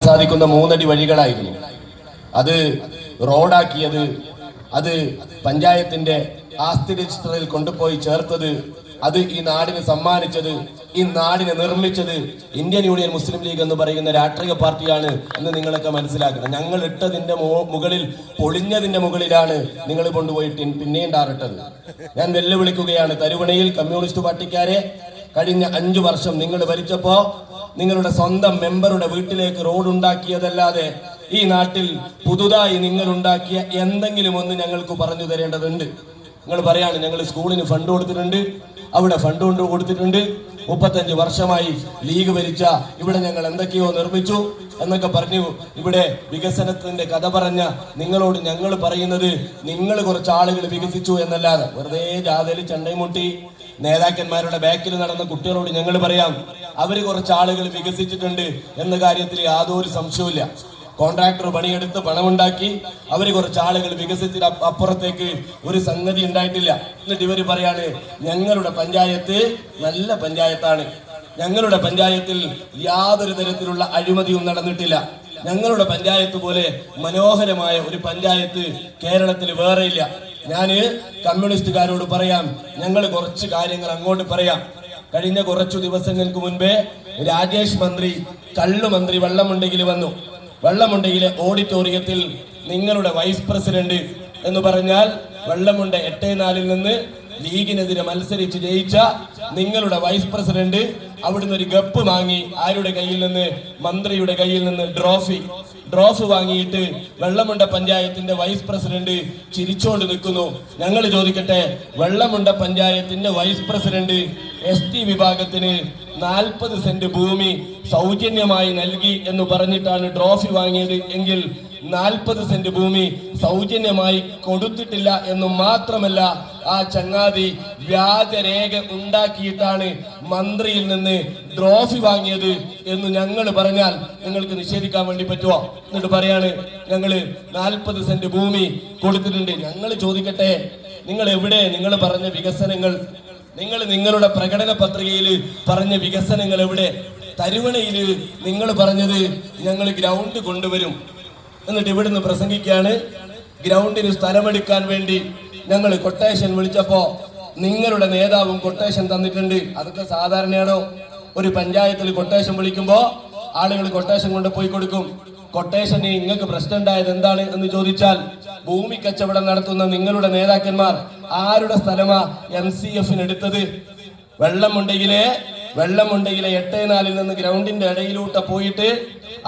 സാധിക്കുന്ന 3 അടി വഴികളായിരുന്നു. അത് റോഡാക്കിയത്, അത് പഞ്ചായത്തിന്റെ ആസ്തി രജിസ്റ്ററിൽ കൊണ്ടുപോയി ചേർത്തത്, അത് ഈ നാടിന് സമ്മാനിച്ചത്, ഈ നാടിനെ നിർമ്മിച്ചത് ഇന്ത്യൻ യൂണിയൻ മുസ്ലിം ലീഗ് എന്ന് പറയുന്ന രാഷ്ട്രീയ പാർട്ടിയാണ് എന്ന് നിങ്ങളൊക്കെ മനസ്സിലാക്കണം. ഞങ്ങൾ ഇട്ടതിന്റെ മുകളിൽ, പൊളിഞ്ഞതിന്റെ മുകളിലാണ് നിങ്ങൾ കൊണ്ടുപോയി പിന്നെയും ടാറിട്ടത്. ഞാൻ വെല്ലുവിളിക്കുകയാണ്, തരുവണയിൽ കമ്മ്യൂണിസ്റ്റ് പാർട്ടിക്കാരെ കഴിഞ്ഞ 5 വർഷം നിങ്ങൾ ഭരിച്ചപ്പോ നിങ്ങളുടെ സ്വന്തം മെമ്പറുടെ വീട്ടിലേക്ക് റോഡ് ഉണ്ടാക്കിയതല്ലാതെ ഈ നാട്ടിൽ പുതുതായി നിങ്ങൾ ഉണ്ടാക്കിയ എന്തെങ്കിലും ഒന്ന് ഞങ്ങൾക്ക് പറഞ്ഞു തരേണ്ടതുണ്ട്. നിങ്ങൾ പറയാണ്, ഞങ്ങൾ സ്കൂളിന് ഫണ്ട് കൊടുത്തിട്ടുണ്ട്, അവിടെ ഫണ്ട് കൊണ്ട് കൊടുത്തിട്ടുണ്ട്, 35 വർഷമായി ലീഗ് ഭരിച്ച ഇവിടെ ഞങ്ങൾ എന്തൊക്കെയോ നിർമ്മിച്ചു എന്നൊക്കെ പറഞ്ഞു. ഇവിടെ വികസനത്തിന്റെ കഥ പറഞ്ഞ നിങ്ങളോട് ഞങ്ങൾ പറയുന്നത്, നിങ്ങൾ കുറച്ച് ആളുകൾ വികസിച്ചു എന്നല്ലാതെ വെറുതെ ജാഥയിൽ ചണ്ടയും മുട്ടി നേതാക്കന്മാരുടെ ബാക്കിൽ നടന്ന കുട്ടികളോട് ഞങ്ങൾ പറയാം, അവര് കുറച്ച് ആളുകൾ വികസിച്ചിട്ടുണ്ട് എന്ന കാര്യത്തിൽ യാതൊരു സംശയവുമില്ല. കോൺട്രാക്ടർ പണിയെടുത്ത് പണമുണ്ടാക്കി അവര് കുറച്ച് ആളുകൾ വികസിച്ചിട്ട് അപ്പുറത്തേക്ക് ഒരു സംഗതി ഉണ്ടായിട്ടില്ല. എന്നിട്ട് ഇവര് പറയാണ്, ഞങ്ങളുടെ പഞ്ചായത്ത് നല്ല പഞ്ചായത്താണ്, ഞങ്ങളുടെ പഞ്ചായത്തിൽ യാതൊരു തരത്തിലുള്ള അഴിമതിയും നടന്നിട്ടില്ല, ഞങ്ങളുടെ പഞ്ചായത്ത് പോലെ മനോഹരമായ ഒരു പഞ്ചായത്ത് കേരളത്തിൽ വേറെയില്ല. ഞാന് കമ്മ്യൂണിസ്റ്റുകാരോട് പറയാം, ഞങ്ങൾ കുറച്ച് കാര്യങ്ങൾ അങ്ങോട്ട് പറയാം. കഴിഞ്ഞ കുറച്ചു ദിവസങ്ങൾക്ക് മുൻപേ രാജേഷ് മന്ത്രി, കള്ളുമന്ത്രി വെള്ളമുണ്ടെങ്കിൽ വന്നു. വെള്ളമുണ്ടയിലെ ഓഡിറ്റോറിയത്തിൽ നിങ്ങളുടെ വൈസ് പ്രസിഡന്റ് എന്ന് പറഞ്ഞാൽ വെള്ളമുണ്ട 8-4 നിന്ന് ലീഗിനെതിരെ മത്സരിച്ച് ജയിച്ച നിങ്ങളുടെ വൈസ് പ്രസിഡന്റ് അവിടുന്ന് ഒരു ഗപ്പ് വാങ്ങി. ആരുടെ കയ്യിൽ നിന്ന്? മന്ത്രിയുടെ കയ്യിൽ നിന്ന് ട്രോഫി വാങ്ങിയിട്ട് വെള്ളമുണ്ട പഞ്ചായത്തിന്റെ വൈസ് പ്രസിഡന്റ് ചിരിച്ചോണ്ട് നിൽക്കുന്നു. ഞങ്ങൾ ചോദിക്കട്ടെ, വെള്ളമുണ്ട പഞ്ചായത്തിന്റെ വൈസ് പ്രസിഡന്റ് ST വിഭാഗത്തിന് 40 സെന്റ് ഭൂമി സൗജന്യമായി നൽകി എന്ന് പറഞ്ഞിട്ടാണ് ട്രോഫി വാങ്ങിയത് എങ്കിൽ 40 സെന്റ് ഭൂമി സൗജന്യമായി കൊടുത്തിട്ടില്ല എന്ന് മാത്രമല്ല, ആ ചങ്ങാതി വ്യാജരേഖ ഉണ്ടാക്കിയിട്ടാണ് മന്ത്രിയിൽ നിന്ന് ട്രോഫി വാങ്ങിയത് എന്ന് ഞങ്ങൾ പറഞ്ഞാൽ നിങ്ങൾക്ക് നിഷേധിക്കാൻ വേണ്ടി പറ്റുമോ? എന്നിട്ട് പറയാണ്, ഞങ്ങള് 40 സെന്റ് ഭൂമി കൊടുത്തിട്ടുണ്ട്. ഞങ്ങൾ ചോദിക്കട്ടെ, നിങ്ങൾ എവിടെ നിങ്ങൾ പറഞ്ഞ വികസനങ്ങൾ? നിങ്ങൾ നിങ്ങളുടെ പ്രകടന പത്രികയിൽ പറഞ്ഞ വികസനങ്ങൾ എവിടെ? തരുവണയിൽ നിങ്ങൾ പറഞ്ഞത് ഞങ്ങൾ ഗ്രൗണ്ട് കൊണ്ടുവരും, എന്നിട്ട് ഇവിടുന്ന് പ്രസംഗിക്കാണ് ഗ്രൗണ്ടിന് സ്ഥലമെടുക്കാൻ വേണ്ടി ഞങ്ങൾ കൊട്ടേഷൻ വിളിച്ചപ്പോ നിങ്ങളുടെ നേതാവും കൊട്ടേഷൻ തന്നിട്ടുണ്ട്. അതൊക്കെ സാധാരണയാണോ? ഒരു പഞ്ചായത്തിൽ കൊട്ടേഷൻ വിളിക്കുമ്പോ ആളുകൾ കൊട്ടേഷൻ കൊണ്ട് പോയി കൊടുക്കും. കൊട്ടേഷന് നിങ്ങൾക്ക് പ്രശ്നം ഉണ്ടായത് എന്താണ് എന്ന് ചോദിച്ചാൽ, ഭൂമി കച്ചവടം നടത്തുന്ന നിങ്ങളുടെ നേതാക്കന്മാർ ആരുടെ സ്ഥലമാ MCFന് എടുത്തത്? വെള്ളമുണ്ടയിലെ 8-4 നിന്ന് ഗ്രൗണ്ടിന്റെ ഇടയിലൂടെ പോയിട്ട്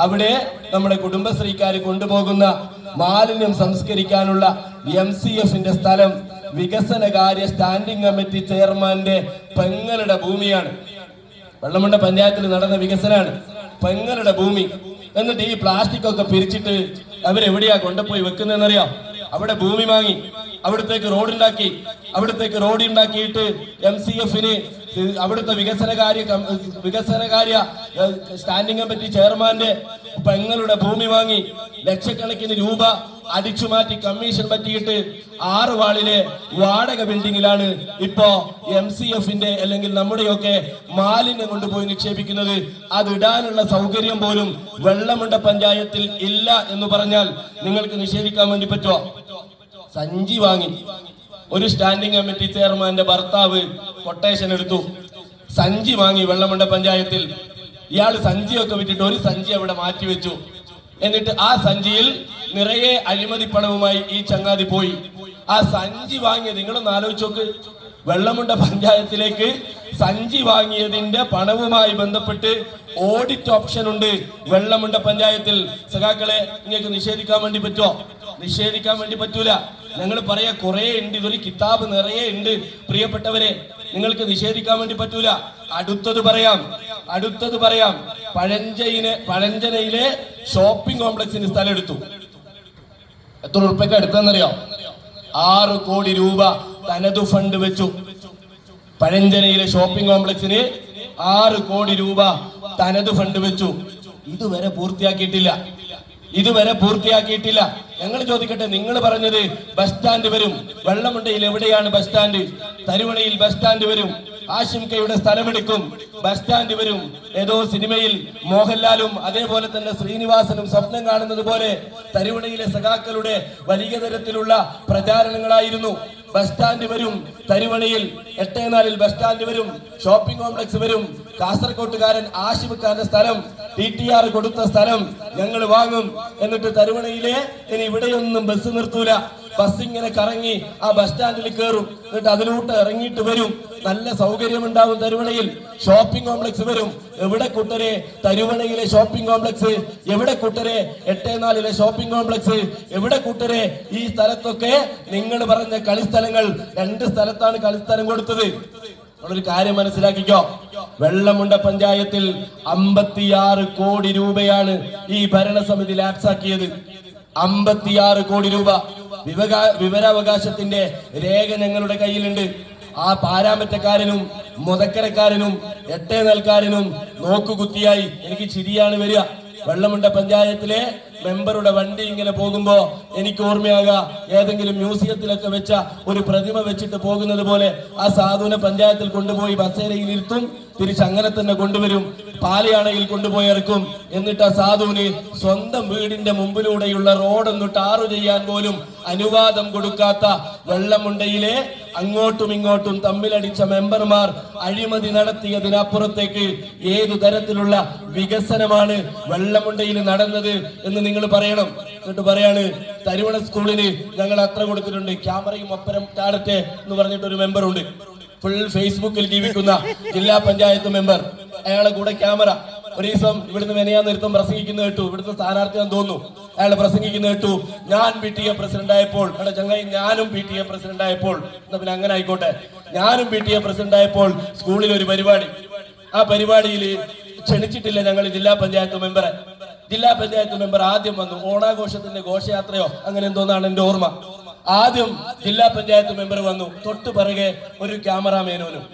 അവിടെ നമ്മുടെ കുടുംബശ്രീക്കാർ കൊണ്ടുപോകുന്ന മാലിന്യം സംസ്കരിക്കാനുള്ള MCFന്റെ സ്ഥലം വികസനകാര്യ സ്റ്റാൻഡിംഗ് കമ്മിറ്റി ചെയർമാന്റെ പെങ്ങളുടെ ഭൂമിയാണ്. വെള്ളമുണ്ട പഞ്ചായത്തിൽ നടന്ന വികസനമാണ്, പെങ്ങളുടെ ഭൂമി. എന്നിട്ട് ഈ പ്ലാസ്റ്റിക് ഒക്കെ പിരിച്ചിട്ട് അവരെവിടെയാ കൊണ്ടുപോയി വെക്കുന്നതെന്നറിയാം? അവിടെ ഭൂമി വാങ്ങി അവിടത്തേക്ക് റോഡ് ഉണ്ടാക്കിയിട്ട് MCFന് അവിടുത്തെ വികസനകാര്യ സ്റ്റാൻഡിംഗ് കമ്മിറ്റി ചെയർമാന്റെ പെങ്ങളുടെ ഭൂമി വാങ്ങി ലക്ഷക്കണക്കിന് രൂപ അടിച്ചു മാറ്റി കമ്മീഷൻ പറ്റിയിട്ട് 6 വാളിലെ വാടക ബിൽഡിങ്ങിലാണ് ഇപ്പോ MCFന്റെ അല്ലെങ്കിൽ നമ്മുടെയൊക്കെ മാലിന്യം കൊണ്ടുപോയി നിക്ഷേപിക്കുന്നത്. അതിടാനുള്ള സൗകര്യം പോലും വെള്ളമുണ്ട പഞ്ചായത്തിൽ ഇല്ല എന്ന് പറഞ്ഞാൽ നിങ്ങൾക്ക് നിഷേധിക്കാൻ വേണ്ടി പറ്റുമോ? സഞ്ചി വാങ്ങി ഒരു സ്റ്റാൻഡിംഗ് കമ്മിറ്റി ചെയർമാന്റെ ഭർത്താവ് കൊട്ടേഷൻ എടുത്തു, സഞ്ചി വാങ്ങി വെള്ളമുണ്ട പഞ്ചായത്തിൽ. ഇയാൾ സഞ്ചിയൊക്കെ വിട്ടിട്ട് ഒരു സഞ്ചി അവിടെ മാറ്റിവെച്ചു. എന്നിട്ട് ആ സഞ്ചിയിൽ നിറയെ അഴിമതി പണവുമായി ഈ ചങ്ങാതി പോയി. ആ സഞ്ചി വാങ്ങിയത് നിങ്ങളൊന്ന് ആലോചിച്ച് നോക്ക്. വെള്ളമുണ്ട പഞ്ചായത്തിലേക്ക് സഞ്ചി വാങ്ങിയതിന്റെ പണവുമായി ബന്ധപ്പെട്ട് ഓഡിറ്റ് ഓപ്ഷൻ ഉണ്ട് വെള്ളമുണ്ട പഞ്ചായത്തിൽ. സഖാക്കളെ, നിങ്ങൾക്ക് നിഷേധിക്കാൻ വേണ്ടി പറ്റുമോ? നിഷേധിക്കാൻ വേണ്ടി പറ്റൂല. ഞങ്ങൾ പറയാ കുറെ ഉണ്ട്, ഇതൊരു കിതാബ് നിറയെ ഉണ്ട്. പ്രിയപ്പെട്ടവരെ, നിങ്ങൾക്ക് നിഷേധിക്കാൻ വേണ്ടി പറ്റൂല. അടുത്തത് പറയാം. പഴഞ്ചനയിലെ ഷോപ്പിംഗ് കോംപ്ലക്സിന് സ്ഥലം എടുത്തു. എത്ര ഉറുപ്പ്യക്ക് എടുത്തെന്നറിയോ? 6 കോടി രൂപ തനതു ഫണ്ട് വെച്ചു. പഴഞ്ചനയിലെ ഷോപ്പിംഗ് കോംപ്ലക്സിന് 6 കോടി രൂപ തനതു ഫണ്ട് വെച്ചു. ഇതുവരെ പൂർത്തിയാക്കിയിട്ടില്ല. ഞങ്ങൾ ചോദിക്കട്ടെ, നിങ്ങൾ പറഞ്ഞത് ബസ് സ്റ്റാൻഡ് വരും. വെള്ളമുണ്ടയിൽ എവിടെയാണ് ബസ് സ്റ്റാൻഡ്? തരുവണയിൽ ബസ് സ്റ്റാൻഡ് വരും. ആശിംകയുടെ സ്ഥലമെടുക്കും, ബസ് സ്റ്റാൻഡ് വരും. ഏതോ സിനിമയിൽ മോഹൻലാലും അതേപോലെ തന്നെ ശ്രീനിവാസനും സ്വപ്നം കാണുന്നത് പോലെ തരുവണയിലെ സഖാക്കളുടെ വലിയ തരത്തിലുള്ള പ്രചാരണങ്ങളായിരുന്നു. ബസ് സ്റ്റാൻഡ് വരും, തരുവണയിൽ 8-4 ബസ് സ്റ്റാൻഡ് വരും, ഷോപ്പിംഗ് കോംപ്ലക്സ് വരും. കാസർകോട്ടുകാരൻ ആഷിഫ് ഖാന്റെ സ്ഥലം, TTR കൊടുത്ത സ്ഥലം ഞങ്ങൾ വാങ്ങും. എന്നിട്ട് തരുവണയിലെ ഇനി ഇവിടെയൊന്നും ബസ് നിർത്തൂല, ബസ് ഇങ്ങനെ കറങ്ങി ആ ബസ് സ്റ്റാൻഡിൽ കയറും, എന്നിട്ട് അതിലോട്ട് ഇറങ്ങിയിട്ട് വരും. നല്ല സൗകര്യമുണ്ടാവും. തരുവണയിൽ ഷോപ്പിംഗ് കോംപ്ലക്സ് വരും. എവിടെ കൂട്ടരെ തരുവണയിലെ ഷോപ്പിംഗ് കോംപ്ലക്സ്? എവിടെ കൂട്ടരെ 8-4 ഷോപ്പിംഗ് കോംപ്ലക്സ്? എവിടെ കൂട്ടരെ ഈ സ്ഥലത്തൊക്കെ നിങ്ങൾ പറഞ്ഞ കളിസ്ഥലങ്ങൾ? 2 സ്ഥലത്താണ് കളിസ്ഥലം കൊടുത്തത്. ഒരു കാര്യം മനസ്സിലാക്കിക്കോ, വെള്ളമുണ്ട പഞ്ചായത്തിൽ 56 കോടി രൂപയാണ് ഈ ഭരണസമിതി ലാപ്സാക്കിയത്. 56 കോടി രൂപ. വിവരാവകാശത്തിന്റെ രേഖ ഞങ്ങളുടെ കയ്യിലുണ്ട്. ആ പാരാമറ്റക്കാരനും മുതക്കരക്കാരനും 8-4 നോക്കുകുത്തിയായി എനിക്ക് ചിരിയാണ് വരിക. വെള്ളമുണ്ട പഞ്ചായത്തിലെ മെമ്പറുടെ വണ്ടി ഇങ്ങനെ പോകുമ്പോ എനിക്ക് ഓർമ്മയാകുക, ഏതെങ്കിലും മ്യൂസിയത്തിലൊക്കെ വെച്ച ഒരു പ്രതിമ വെച്ചിട്ട് പോകുന്നത് പോലെ ആ സാധുവിനെ പഞ്ചായത്തിൽ കൊണ്ടുപോയി ബസേരയിൽ ഇരുത്തും, തിരിച്ച് അങ്ങനെ തന്നെ കൊണ്ടുവരും, പാലയാണയിൽ കൊണ്ടുപോയി ഇറക്കും. എന്നിട്ട് ആ സാധുവിന് സ്വന്തം വീടിന്റെ മുമ്പിലൂടെയുള്ള റോഡൊന്ന് ടാറ് ചെയ്യാൻ പോലും അനുവാദം കൊടുക്കാത്ത വെള്ളമുണ്ടയിലെ അങ്ങോട്ടും ഇങ്ങോട്ടും തമ്മിലടിച്ച മെമ്പർമാർ അഴിമതി നടത്തിയതിനപ്പുറത്തേക്ക് ഏതു തരത്തിലുള്ള വികസനമാണ് വെള്ളമുണ്ടയിൽ നടന്നത് എന്ന് നിങ്ങൾ പറയണം. എന്നിട്ട് പറയാണ് തരുവണ സ്കൂളിന് ഞങ്ങൾ അത്ര കൊടുത്തിട്ടുണ്ട്, ക്യാമറയും ഒപ്പരം ചാടട്ടെ എന്ന് പറഞ്ഞിട്ട് ഒരു മെമ്പറുണ്ട്. ഫുൾ ഫേസ്ബുക്കിൽ ജീവിക്കുന്ന ജില്ലാ പഞ്ചായത്ത് മെമ്പർ, അയാളെ കൂടെ ക്യാമറ. ഒരു ദിവസം ഇവിടുന്ന് മെനയാൻ നിർത്തം പ്രസംഗിക്കുന്ന കേട്ടു. ഇവിടുത്തെ സ്ഥാനാർത്ഥിയാന്ന് തോന്നുന്നു. അയാൾ പ്രസംഗിക്കുന്ന കേട്ടു, ഞാൻ PTA പ്രസിഡന്റ് ആയപ്പോൾ, എടാ ചങ്ങായി ഞാനും PTA പ്രസിഡന്റ് ആയപ്പോൾ, എന്നാ പിന്നെ അങ്ങനെ ആയിക്കോട്ടെ, ഞാനും PTA പ്രസിഡന്റ് ആയപ്പോൾ സ്കൂളിൽ ഒരു പരിപാടി, ആ പരിപാടിയിൽ ക്ഷണിച്ചിട്ടില്ല ഞങ്ങൾ ജില്ലാ പഞ്ചായത്ത് മെമ്പറെ. ജില്ലാ പഞ്ചായത്ത് മെമ്പർ ആദ്യം വന്നു, ഓണാഘോഷത്തിന്റെ ഘോഷയാത്രയോ അങ്ങനെ എന്തോന്നാണ് എന്റെ ഓർമ്മ. ആദ്യം ജില്ലാ പഞ്ചായത്ത് മെമ്പർ വന്നു, തൊട്ടു പിറകെ ഒരു ക്യാമറാമേനോനും.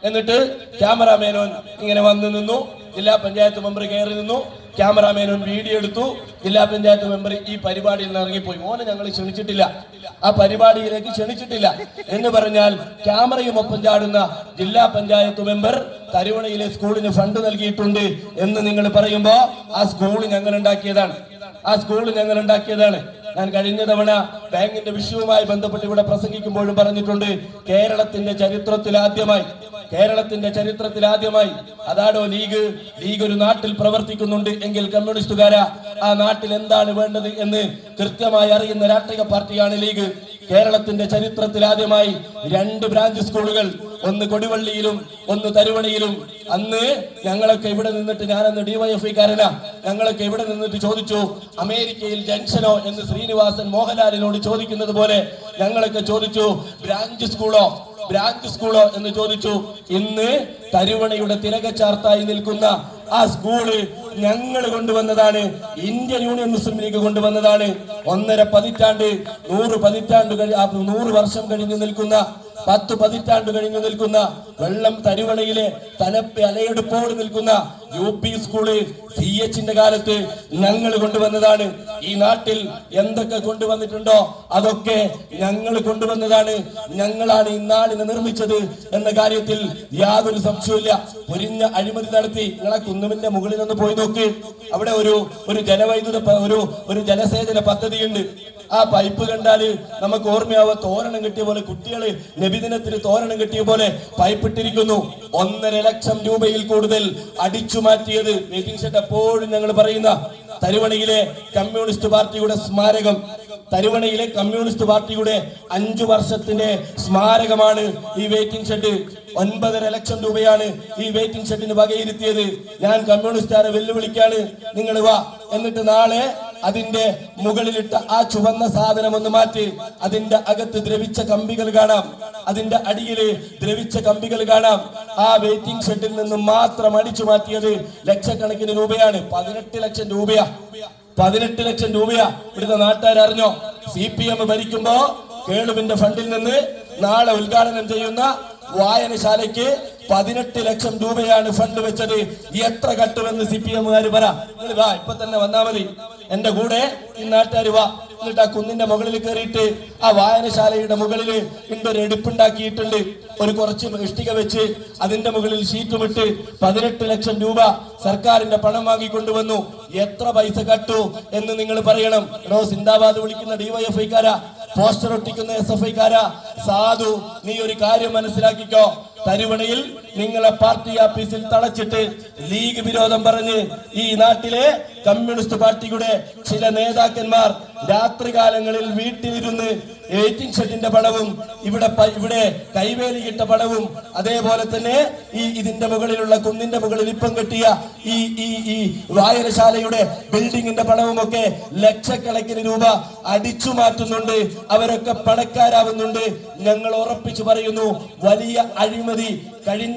എന്നിട്ട് ക്യാമറാമേനോൻ ഇങ്ങനെ വന്നു നിന്നു, ജില്ലാ പഞ്ചായത്ത് മെമ്പർ കയറി നിന്നു, ക്യാമറാമേനോൻ വീഡിയോ എടുത്തു. ജില്ലാ പഞ്ചായത്ത് മെമ്പർ ഈ പരിപാടിയിൽ നിന്ന് ഇറങ്ങിപ്പോയി. ഓനെ ഞങ്ങൾ ക്ഷണിച്ചിട്ടില്ല, ആ പരിപാടിയിലേക്ക് ക്ഷണിച്ചിട്ടില്ല എന്ന് പറഞ്ഞാൽ ക്യാമറയും ഒപ്പം ചാടുന്ന ജില്ലാ പഞ്ചായത്ത് മെമ്പർ തരുവണയിലെ സ്കൂളിന് ഫണ്ട് നൽകിയിട്ടുണ്ട് എന്ന് നിങ്ങൾ പറയുമ്പോ ആ സ്കൂൾ ഞങ്ങൾ ഉണ്ടാക്കിയതാണ്, ആ സ്കൂൾ ഞങ്ങൾ ഉണ്ടാക്കിയതാണ്. ഞാൻ കഴിഞ്ഞ തവണ ബാങ്കിന്റെ വിഷയവുമായി ബന്ധപ്പെട്ട് ഇവിടെ പ്രസംഗിക്കുമ്പോഴും പറഞ്ഞിട്ടുണ്ട്, കേരളത്തിന്റെ ചരിത്രത്തിൽ ആദ്യമായി അതാണോ ലീഗ് ഒരു നാട്ടിൽ പ്രവർത്തിക്കുന്നുണ്ട് എങ്കിൽ കമ്മ്യൂണിസ്റ്റുകാരാ ആ നാട്ടിൽ എന്താണ് വേണ്ടത് എന്ന് കൃത്യമായി അറിയുന്ന രാഷ്ട്രീയ പാർട്ടിയാണ് ലീഗ്. കേരളത്തിന്റെ ചരിത്രത്തിൽ ആദ്യമായി 2 ബ്രാഞ്ച് സ്കൂളുകൾ, ഒന്ന് കൊടുവള്ളിയിലും ഒന്ന് തരുവണയിലും. അന്ന് ഞങ്ങളൊക്കെ ഇവിടെ നിന്നിട്ട്, ഞാനന്ന് DYFI-കാരനാ, ഞങ്ങളൊക്കെ ഇവിടെ നിന്നിട്ട് ചോദിച്ചു, അമേരിക്കയിൽ ജംഗ്ഷനോ എന്ന് ശ്രീനിവാസൻ മോഹൻലാലിനോട് ചോദിക്കുന്നത് പോലെ ഞങ്ങളൊക്കെ ചോദിച്ചു, ബ്രാഞ്ച് സ്കൂളോ എന്ന് ചോദിച്ചു. ഇന്ന് തരുവണയുടെ തിലകച്ചാർത്തായി നിൽക്കുന്ന ആ സ്കൂള് ഞങ്ങൾ കൊണ്ടുവന്നതാണ്, ഇന്ത്യൻ യൂണിയൻ മുസ്ലിം ലീഗ് കൊണ്ടുവന്നതാണ്. 1.5 പതിറ്റാണ്ട് 100 വർഷം കഴിഞ്ഞു നിൽക്കുന്ന 10 പതിറ്റാണ്ട് കഴിഞ്ഞു നിൽക്കുന്ന വെള്ളം തരുവണയിലെ തലപ്പ് അലയെടുപ്പോട് നിൽക്കുന്ന UP സ്കൂള് CHന്റെ കാലത്ത് ഞങ്ങൾ കൊണ്ടുവന്നതാണ്. ഈ നാട്ടിൽ എന്തൊക്കെ കൊണ്ടുവന്നിട്ടുണ്ടോ അതൊക്കെ ഞങ്ങൾ കൊണ്ടുവന്നതാണ്. ഞങ്ങളാണ് ഈ നാടിനെ നിർമ്മിച്ചത് എന്ന കാര്യത്തിൽ യാതൊരു സംശയവുമില്ല. പൊരിഞ്ഞ അഴിമതി നടത്തി. നിങ്ങളെ കുന്നുമിന്റെ മുകളിൽ ഒന്ന് പോയി നോക്ക്, അവിടെ ഒരു ജലവൈദ്യുത ഒരു ജലസേചന പദ്ധതിയുണ്ട്. ആ പൈപ്പ് കണ്ടാല് നമുക്ക് ഓർമ്മയാവുക, തോരണം കെട്ടിയ പോലെ, കുട്ടികള് നബിദിനത്തിന് തോരണം കെട്ടിയ പോലെ പൈപ്പ് ഇട്ടിരിക്കുന്നു. 1.5 ലക്ഷം രൂപയിൽ കൂടുതൽ അടിച്ചു മാറ്റിയത്. വെയിറ്റിംഗ് ഷെഡ് എപ്പോഴും ഞങ്ങൾ പറയുന്ന തരുവണയിലെ കമ്മ്യൂണിസ്റ്റ് പാർട്ടിയുടെ സ്മാരകം, തരുവണയിലെ കമ്മ്യൂണിസ്റ്റ് പാർട്ടിയുടെ 5 വർഷത്തിന്റെ സ്മാരകമാണ് ഈ വെയിറ്റിംഗ് ഷെഡ്. 9.5 ലക്ഷം രൂപയാണ് ഈ വെയിറ്റിംഗ് ഷെഡിന് വകയിരുത്തിയത്. ഞാൻ കമ്മ്യൂണിസ്റ്റുകാരെ വെല്ലുവിളിക്കാണ്, നിങ്ങൾ വാ, എന്നിട്ട് നാളെ അതിന്റെ മുകളിലിട്ട ആ ചുവന്ന സാധനം ഒന്ന് മാറ്റി, അതിന്റെ അകത്ത് ദ്രവിച്ച കമ്പികൾ കാണാം, അതിന്റെ അടിയില് ദ്രവിച്ച കമ്പികൾ കാണാം. ആ വെയിറ്റിംഗ് ഷെഡിൽ നിന്ന് മാത്രം അടിച്ചു മാറ്റിയത് ലക്ഷക്കണക്കിന് രൂപയാണ്. 18 ലക്ഷം രൂപയാ, 18 ലക്ഷം രൂപയാ. ഇവിടുത്തെ നാട്ടുകാരറിഞ്ഞോ? CPM ഭരിക്കുമ്പോ കേളുവിന്റെ ഫണ്ടിൽ നിന്ന് നാളെ ഉദ്ഘാടനം ചെയ്യുന്ന വായനശാലയ്ക്ക് 18 ലക്ഷം രൂപയാണ് ഫണ്ട് വെച്ചത്. എത്ര കട്ടുമെന്ന് CPM-കാര് പറ. നിങ്ങൾ വാ, ഇപ്പൊ തന്നെ വന്നാ മതി, എന്റെ കൂടെ ഈ നാട്ടുകാർ വാ. എന്നിട്ട് ആ കുന്നിന്റെ മുകളിൽ കയറിയിട്ട് ആ വായനശാലയുടെ മുകളിൽ ഒരു എടുപ്പുണ്ടാക്കിയിട്ടുണ്ട്. ഒരു കുറച്ച് ഇഷ്ടിക വെച്ച് അതിന്റെ മുകളിൽ ഷീറ്റുമിട്ട് 18 ലക്ഷം രൂപ സർക്കാരിന്റെ പണം വാങ്ങിക്കൊണ്ടുവന്നു. എത്ര പൈസ കട്ടു എന്ന് നിങ്ങൾ പറയണം. സിന്ദാബാദ് വിളിക്കുന്ന ഡിവൈഎഫ്ഐക്കാരാ, പോസ്റ്റർ ഒട്ടിക്കുന്ന SFIക്കാരാ, സാധു നീ ഒരു കാര്യം മനസ്സിലാക്കിക്കോ. തരുവണയിൽ നിങ്ങളെ പാർട്ടി ഓഫീസിൽ തളച്ചിട്ട് ലീഗ് വിരോധം പറഞ്ഞ് ഈ നാട്ടിലെ കമ്മ്യൂണിസ്റ്റ് പാർട്ടിയുടെ ചില നേതാക്കന്മാർ രാത്രികാലങ്ങളിൽ വീട്ടിലിരുന്ന് വെയിറ്റിംഗ് ഷെഡിന്റെ പണവും ഇവിടെ കൈവേലി കിട്ട പണവും അതേപോലെ തന്നെ ഇതിന്റെ മുകളിലുള്ള കുന്നിന്റെ മുകളിൽ ഇപ്പം കെട്ടിയ ഈ വായനശാലയുടെ ബിൽഡിങ്ങിന്റെ പണവും ഒക്കെ ലക്ഷക്കണക്കിന് രൂപ അടിച്ചു മാറ്റുന്നുണ്ട്. അവരൊക്കെ പണക്കാരാവുന്നുണ്ട്. ഞങ്ങൾ ഉറപ്പിച്ചു പറയുന്നു, വലിയ അഴിമതി കഴിഞ്ഞ